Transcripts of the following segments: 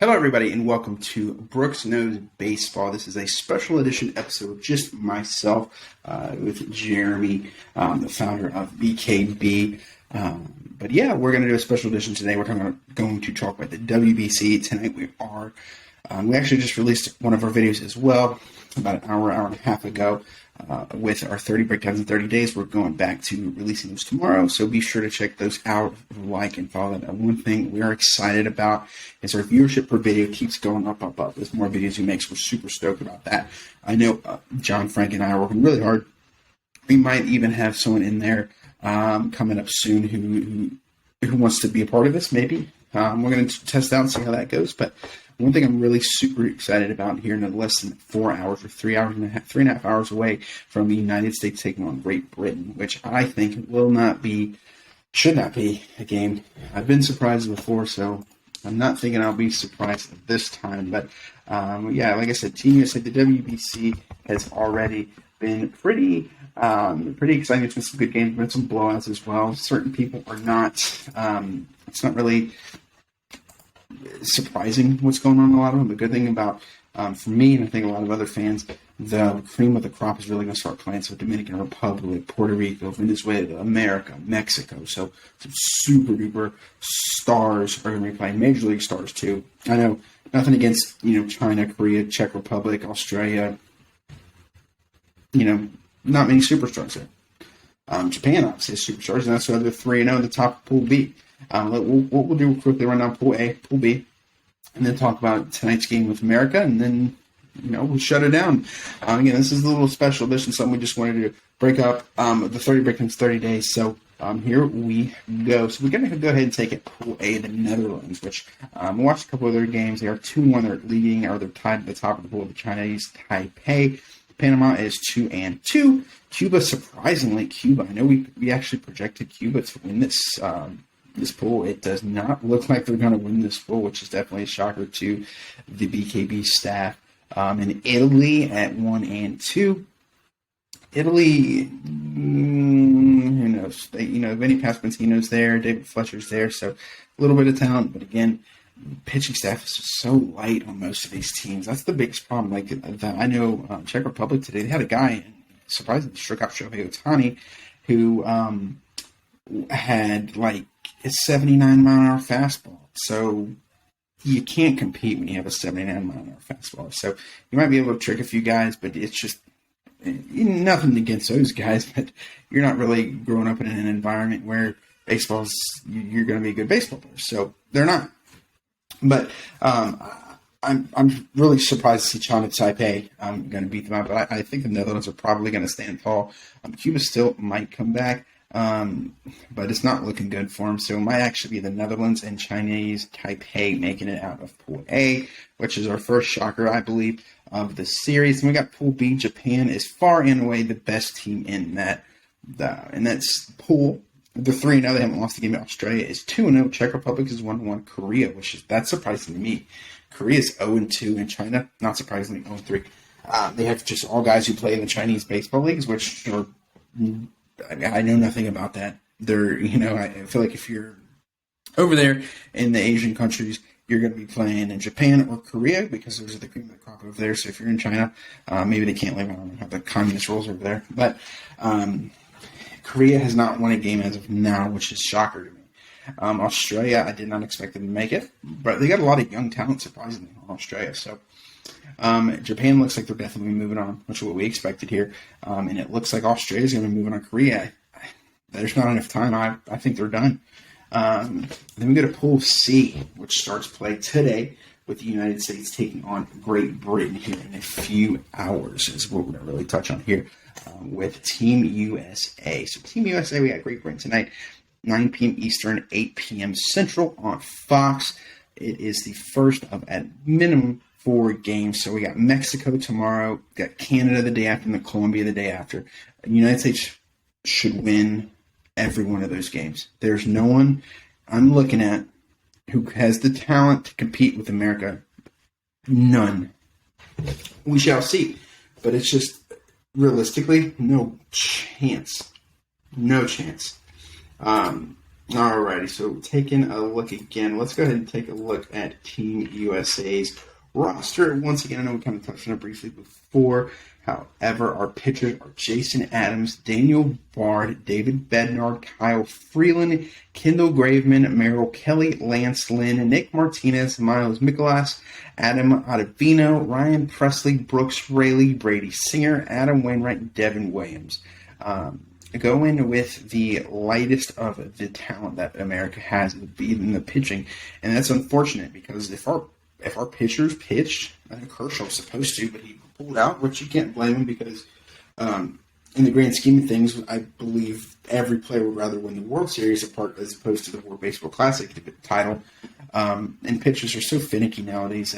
Hello, everybody, and welcome to Brooks Knows Baseball. This is a special edition episode, just myself with Jeremy, the founder of BKB. But yeah, we're going to do a special edition today. We're going to talk about the WBC. Tonight we actually just released one of our videos as well, about an hour and a half ago, with our 30 breakdowns in 30 days. We're going back to releasing those tomorrow, so be sure to check those out, like and follow that. One thing we are excited about is our viewership per video keeps going up. There's more videos we make, so we're super stoked about that. I know John, Frank, and I are working really hard. We might even have someone in there coming up soon who wants to be a part of this, maybe. We're going to test out and see how that goes, but one thing I'm really super excited about here in less than 4 hours or 3.5 hours away from the United States taking on Great Britain, which I think should not be a game. I've been surprised before, so I'm not thinking I'll be surprised this time. But yeah, like I said, Team USA, the WBC has already been pretty exciting. It's been some good games, been some blowouts as well. Certain people are not. It's not really surprising what's going on in a lot of them. The good thing about, for me, and I think a lot of other fans, the cream of the crop is really going to start playing. So Dominican Republic, Puerto Rico, Venezuela, America, Mexico. So some super duper stars are going to be playing. Major League stars too. I know nothing against China, Korea, Czech Republic, Australia. Not many superstars there. Japan obviously has superstars, and that's why they're 3-0 in the top of Pool B. What we'll do quickly run down Pool A, Pool B, and then talk about tonight's game with America, and then we'll shut it down. Again, this is a little special edition, something we just wanted to break up the 30 breakdowns 30 days. So here we go. So we're going to go ahead and take it Pool A, the Netherlands, which we watched a couple of their games. They are 2-1. They're leading, or they're tied at the top of the pool. The Chinese Taipei. Panama is 2-2. Cuba, surprisingly, I know we actually projected Cuba to win this pool. It does not look like they're going to win this pool, which is definitely a shocker to the BKB staff. And Italy at 1-2. Italy, who knows? Vinny Pasquantino's there, David Fletcher's there, so a little bit of talent, but again, pitching staff is just so light on most of these teams. That's the biggest problem. I know Czech Republic today, they had a guy, surprisingly, struck out Shohei Ohtani, who had a 79-mile-an-hour fastball. So you can't compete when you have a 79-mile-an-hour fastball. So you might be able to trick a few guys, but it's just nothing against those guys. But you're not really growing up in an environment where you're going to be a good baseball player. So they're not. But I'm really surprised to see China Taipei going to beat them out. But I think the Netherlands are probably going to stand tall. Cuba still might come back. But it's not looking good for them. So it might actually be the Netherlands and Chinese Taipei making it out of Pool A, which is our first shocker, I believe, of the series. And we got Pool B. Japan is far and away the best team in that pool. They're 3-0. They haven't lost a game. Australia is 2-0. Czech Republic is 1-1. Korea, that's surprising to me. Korea is 0-2, and China, not surprisingly, 0-3. They have just all guys who play in the Chinese baseball leagues, which are. I know nothing about that. I feel like if you're over there in the Asian countries, you're going to be playing in Japan or Korea because those are the cream of the crop over there. So if you're in China, maybe they can't live on how the communist rules over there. But Korea has not won a game as of now, which is a shocker to me. Australia, I did not expect them to make it, but they got a lot of young talent, surprisingly, on Australia. So Japan looks like they're definitely moving on, which is what we expected here. And it looks like Australia is going to be moving on Korea. There's not enough time. I think they're done. Then we go to Pool C, which starts play today with the United States taking on Great Britain here in a few hours, is what we're going to really touch on here with Team USA. So Team USA, we got Great Britain tonight, 9 p.m. Eastern, 8 p.m. Central on Fox. It is the first of, at minimum, 4 games. So we got Mexico tomorrow, got Canada the day after, and Colombia the day after. The United States should win every one of those games. There's no one I'm looking at who has the talent to compete with America. None. We shall see. But it's just, realistically, no chance. No chance. Alrighty, so taking a look again, let's go ahead and take a look at Team USA's roster. Once again, I know we kind of touched on it briefly before. However, our pitchers are Jason Adams, Daniel Bard, David Bednar, Kyle Freeland, Kendall Graveman, Merrill Kelly, Lance Lynn, Nick Martinez, Miles Mikolas, Adam Ottavino, Ryan Presley, Brooks Raley, Brady Singer, Adam Wainwright, and Devin Williams. Go in with the lightest of the talent that America has in the pitching, and that's unfortunate because if our pitchers pitched, I think Kershaw was supposed to, but he pulled out, which you can't blame him because in the grand scheme of things, I believe every player would rather win the World Series as opposed to the World Baseball Classic title. And pitchers are so finicky nowadays.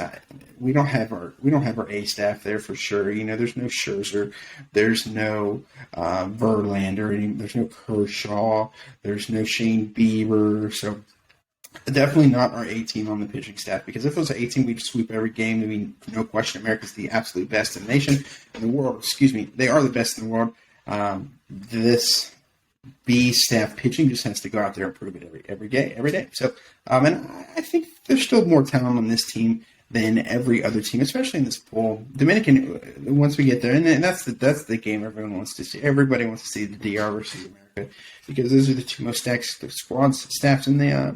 We don't have our A staff there for sure. You know, there's no Scherzer, there's no Verlander, there's no Kershaw, there's no Shane Bieber. So definitely not our A team on the pitching staff, because if it was an A team, we'd sweep every game. I mean, no question, America's the absolute best in the nation, in the world. Excuse me, they are the best in the world. This B staff pitching just has to go out there and prove it every day. So, and I think there's still more talent on this team than every other team, especially in this pool. Dominican, once we get there, and that's the game everyone wants to see. Everybody wants to see the DR versus America, because those are the two most stacked staffs in the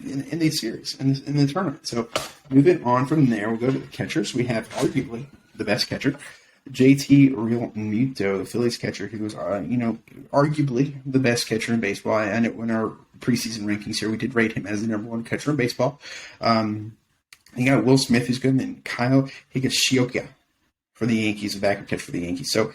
in the series, in the tournament. So moving on from there, we'll go to the catchers. We have arguably the best catcher, JT Realmuto, the Phillies catcher, who was, arguably the best catcher in baseball. I know in our preseason rankings here, we did rate him as the number one catcher in baseball. You got Will Smith, who's good, and Kyle Higashioka for the Yankees, a backup catcher for the Yankees. So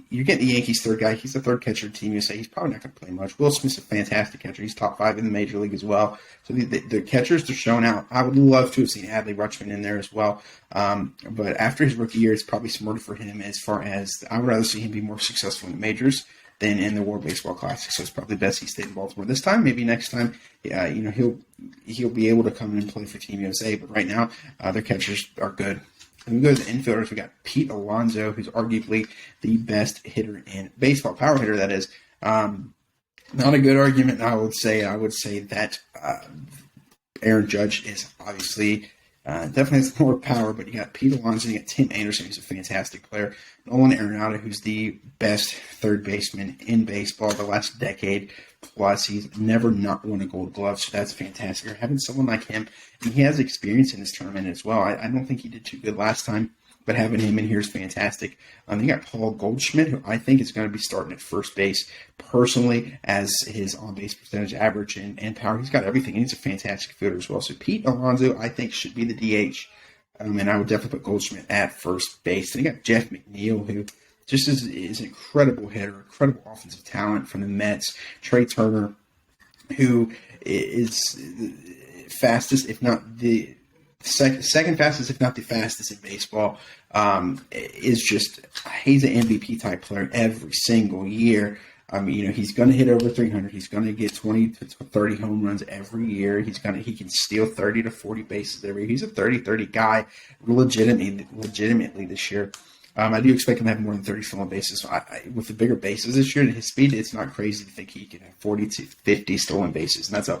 you're getting the Yankees' third guy. He's the third catcher of Team USA. He's probably not going to play much. Will Smith's a fantastic catcher. He's top 5 in the major league as well. So the catchers, they're showing out. I would love to have seen Adley Rutschman in there as well. But after his rookie year, it's probably smarter for him, as far as I would rather see him be more successful in the majors than in the World Baseball Classic. So it's probably best he stayed in Baltimore this time. Maybe next time, he'll be able to come in and play for Team USA. But right now, their catchers are good. And we go to the infielders. We got Pete Alonso, who's arguably the best hitter in baseball, power hitter, that is. Not a good argument, I would say. I would say that Aaron Judge is obviously definitely has more power, but you got Pete Alonso, you got Tim Anderson, who's a fantastic player, Nolan Arenado, who's the best third baseman in baseball the last decade plus. He's never not won a Gold Glove, so that's fantastic. Or having someone like him, and he has experience in this tournament as well. I don't think he did too good last time, but having him in here is fantastic. You got Paul Goldschmidt, who I think is going to be starting at first base personally, as his on-base percentage average and power. He's got everything. He's a fantastic fielder as well. So Pete Alonso, I think, should be the DH. And I would definitely put Goldschmidt at first base. Then you got Jeff McNeil, who just is an incredible hitter, incredible offensive talent from the Mets. Trey Turner, who is fastest, if not the second fastest, if not the fastest in baseball, he's an MVP type player every single year. He's going to hit over 300. He's going to get 20 to 30 home runs every year. He can steal 30 to 40 bases every year. He's a 30-30 guy legitimately this year. I do expect him to have more than 30 stolen bases. So with the bigger bases this year and his speed, it's not crazy to think he can have 40 to 50 stolen bases. And that's a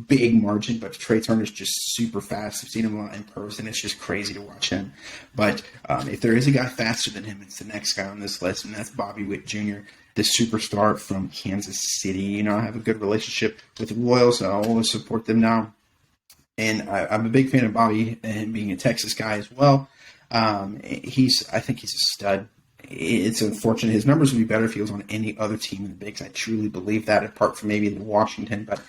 big margin, but Trey Turner's just super fast. I've seen him a lot in person. It's just crazy to watch him. But if there is a guy faster than him, it's the next guy on this list, and that's Bobby Witt Jr., the superstar from Kansas City. I have a good relationship with the Royals, so I'll always support them now. And I'm a big fan of Bobby, and being a Texas guy as well. I think he's a stud. It's unfortunate. His numbers would be better if he was on any other team in the bigs. I truly believe that, apart from maybe Washington. But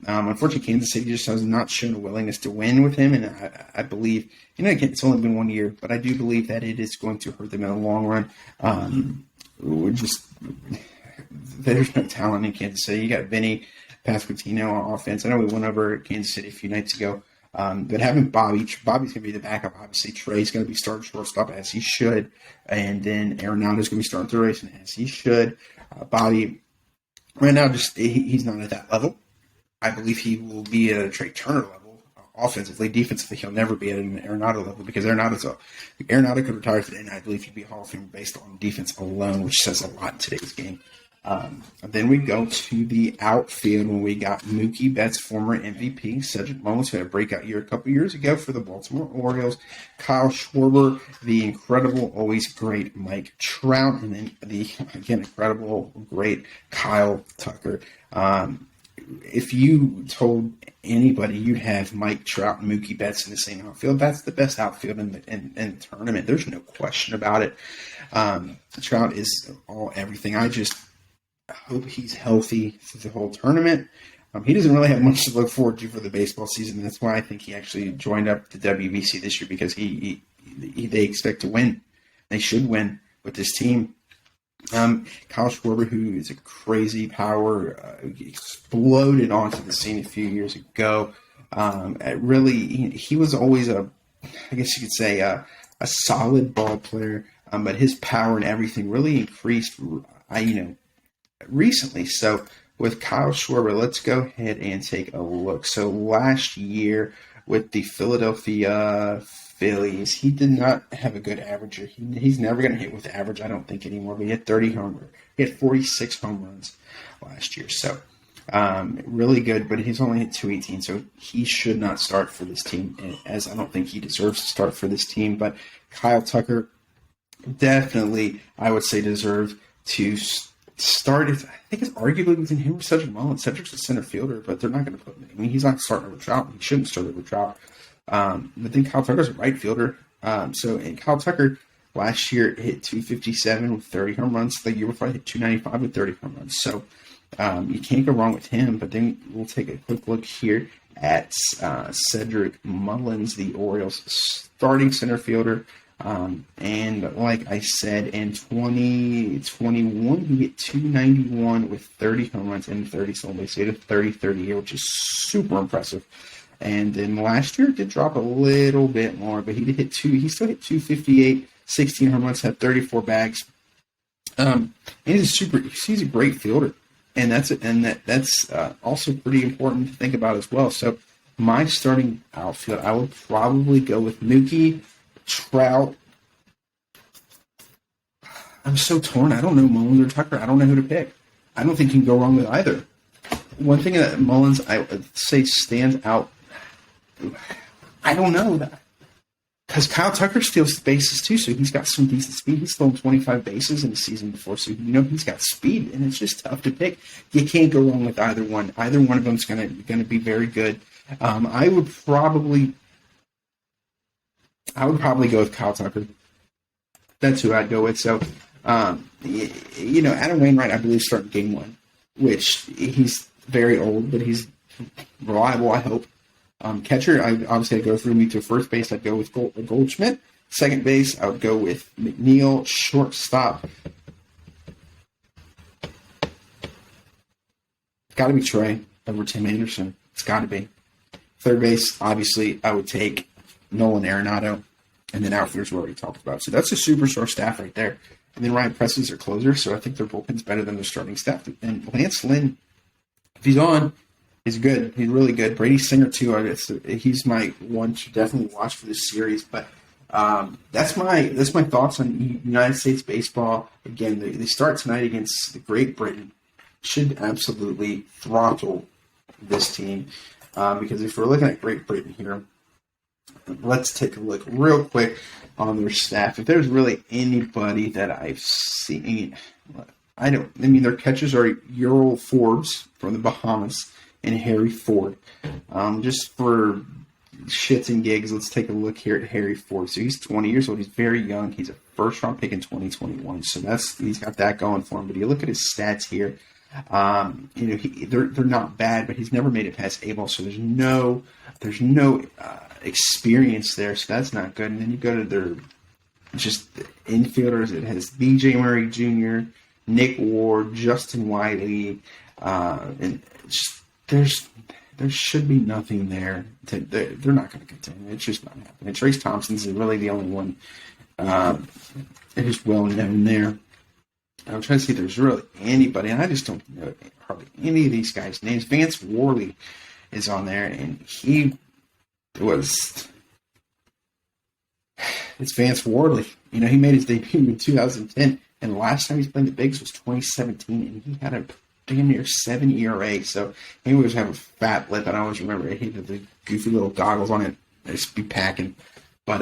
unfortunately, Kansas City just has not shown a willingness to win with him. And I believe, it's only been 1 year, but I do believe that it is going to hurt them in the long run. There's no talent in Kansas City. You got Vinny Pasquantino on offense. I know we went over Kansas City a few nights ago. But having Bobby's going to be the backup. Obviously, Trey's going to be starting shortstop, as he should. And then Arenado's going to be starting third base, as he should. Bobby, right now, he's not at that level. I believe he will be at a Trey Turner level, offensively. Defensively, he'll never be at an Arenado level, because Arenado could retire today, and I believe he'd be a Hall of Famer based on defense alone, which says a lot in today's game. Then we go to the outfield when we got Mookie Betts, former MVP, Cedric Mullins, who had a breakout year a couple years ago for the Baltimore Orioles, Kyle Schwarber, the incredible, always great Mike Trout, and then the, again, incredible, great Kyle Tucker. If you told anybody you'd have Mike Trout and Mookie Betts in the same outfield, that's the best outfield in the tournament. There's no question about it. Trout is everything. I just hope he's healthy for the whole tournament. He doesn't really have much to look forward to for the baseball season. And that's why I think he actually joined up the WBC this year, because they expect to win. They should win with this team. Kyle Schwarber, who is a crazy power, exploded onto the scene a few years ago. He was always I guess you could say, a solid ball player, but his power and everything really increased, recently. So with Kyle Schwarber, let's go ahead and take a look. So last year with the Philadelphia Phillies, he did not have a good average. He's never going to hit with average, I don't think, anymore. But he had 30 homers. He had 46 home runs last year. So really good, but he's only hit 218. So he should not start for this team, as I don't think he deserves to start for this team. But Kyle Tucker definitely, I would say, deserved to start. I think it's arguably between him or Cedric Mullins. Cedric's a center fielder, but they're not going to put him. I mean, he's not starting over Trout. He shouldn't start over Trout. But then Kyle Tucker's a right fielder. And Kyle Tucker last year hit 257 with 30 home runs. The year before, he hit 295 with 30 home runs. So you can't go wrong with him. But then we'll take a quick look here at Cedric Mullins, the Orioles starting center fielder. And like I said, in 2021, he hit 291 with 30 home runs and 30 stolen bases. He had a 30-30 year, which is super impressive. And then last year, it did drop a little bit more, but he still hit 258, 16 home runs, had 34 bags. And he's a great fielder. And that's also pretty important to think about as well. So my starting outfield, I would probably go with Mookie, Trout. I'm so torn. I don't know Mullins or Tucker. I don't know who to pick. I don't think you can go wrong with either. One thing that Mullins, I would say, stands out, I don't know that, because Kyle Tucker steals bases too, so he's got some decent speed. He's stolen 25 bases in the season before, so he's got speed, and it's just tough to pick. You can't go wrong with either one. Either one of them is going to be very good. I would probably go with Kyle Tucker. That's who I'd go with. So, Adam Wainwright, I believe, starting game one, which he's very old, but he's reliable, I hope. Catcher, I'd go through me to first base. I'd go with Goldschmidt. Second base, I would go with McNeil. Shortstop, got to be Trey over Tim Anderson. It's got to be. Third base, obviously, I would take Nolan Arenado. And then outfielders we already talked about. So that's a superstar staff right there. And then Ryan Pressly's their closer, so I think their bullpen's better than their starting staff. And Lance Lynn, if he's on, he's good. He's really good. Brady Singer, too. He's my one to definitely watch for this series. But that's my thoughts on United States baseball. Again, they start tonight against the Great Britain. Should absolutely throttle this team. Because if we're looking at Great Britain here, let's take a look real quick on their staff. If there's really anybody that I've seen, their catchers are Ural Forbes from the Bahamas and Harry Ford. Just for shits and gigs, let's take a look here at Harry Ford. So he's 20 years old. He's very young. He's a first-round pick in 2021. So he's got that going for him. But you look at his stats here. They're not bad, but he's never made it past A-ball. So there's no experience there, so that's not good. And then you go to their just infielders. It has B.J. Murray Jr., Nick Ward, Justin Wiley, and there should be nothing there. They're not going to continue. It's just not happening. Trace Thompson's really the only one that is well known there. I'm trying to see if there's really anybody, and I just don't know hardly any of these guys' names. Vance Worley is on there, and it's Vance Worley. He made his debut in 2010 And last time he's playing the bigs was 2017, and he had a damn near 7 ERA. So he always have a fat lip, and I always remember he had the goofy little goggles on it. They just be packing. But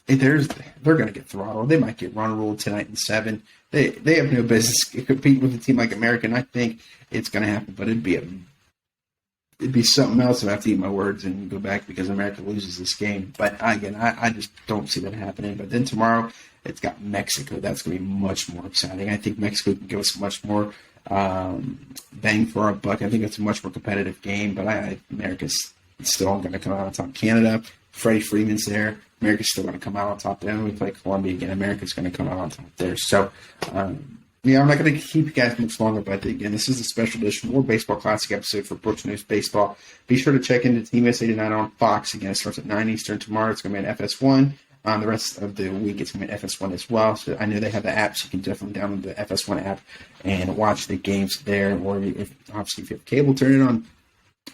they're going to get throttled. They might get run ruled tonight in 7. They have no business competing with a team like America, and I think it's going to happen. But it'd be something else if I have to eat my words and go back because America loses this game. But again, I just don't see that happening. But then tomorrow, it's got Mexico. That's going to be much more exciting. I think Mexico can give us much more bang for our buck. I think it's a much more competitive game, but America's still going to come out on top. Canada, Freddie Freeman's there. America's still going to come out on top. Then we play Colombia again. America's going to come out on top there. So, yeah, I'm not going to keep you guys much longer, but again, this is a special edition World Baseball Classic episode for Brooks News Baseball. Be sure to check into Team USA tonight on Fox. Again, it starts at 9 Eastern tomorrow. It's going to be on FS1. The rest of the week, it's going to be FS1 as well. So I know they have the app, so you can definitely download the FS1 app and watch the games there. Or obviously, if you have cable, turn it on.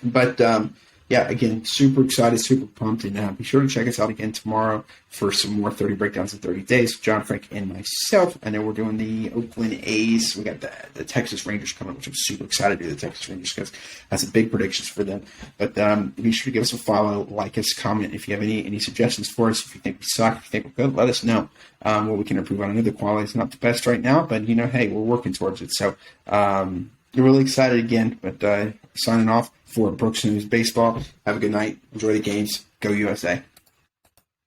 But yeah, again, super excited, super pumped, and be sure to check us out again tomorrow for some more 30 breakdowns in 30 days. John, Frank, and myself. I know we're doing the Oakland A's. We got the Texas Rangers coming, which I'm super excited to do the Texas Rangers because that's some big predictions for them. But be sure to give us a follow, like us, comment if you have any suggestions for us. If you think we suck, if you think we're good, let us know what we can improve on. I know the quality is not the best right now, but hey, we're working towards it. So we're really excited again. But signing off for Brooks News Baseball. Have a good night. Enjoy the games. Go USA.